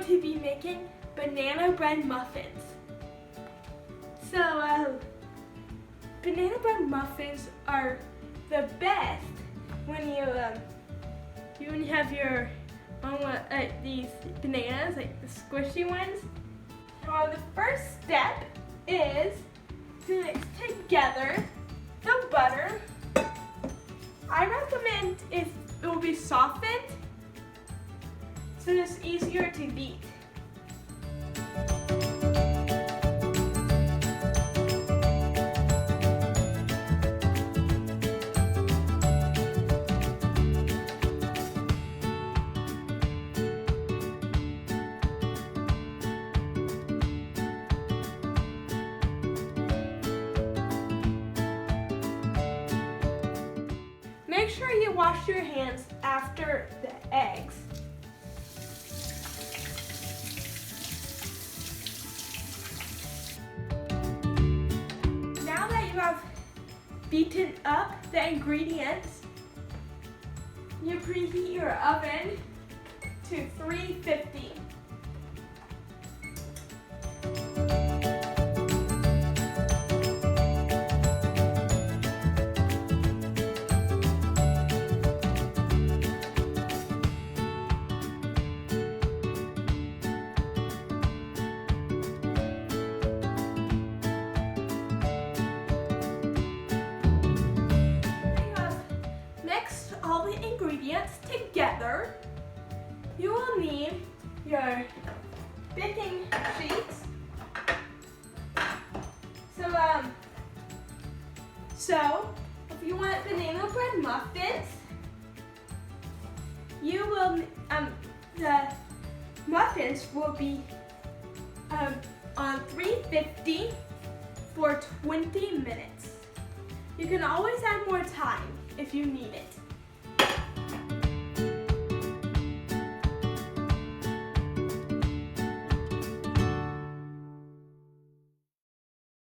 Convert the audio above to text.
going to be making banana bread muffins. So, banana bread muffins are the best when you have your these bananas, like the squishy ones. The first step is to mix together the butter. I recommend if it will be softened, so it's easier to beat. Make sure you wash your hands after the eggs. Now that you have beaten up the ingredients, you preheat your oven to 350. All the ingredients together. You will need your baking sheets. So if you want banana bread muffins, you will the muffins will be on 350 for 20 minutes. You can always add more time if you need it.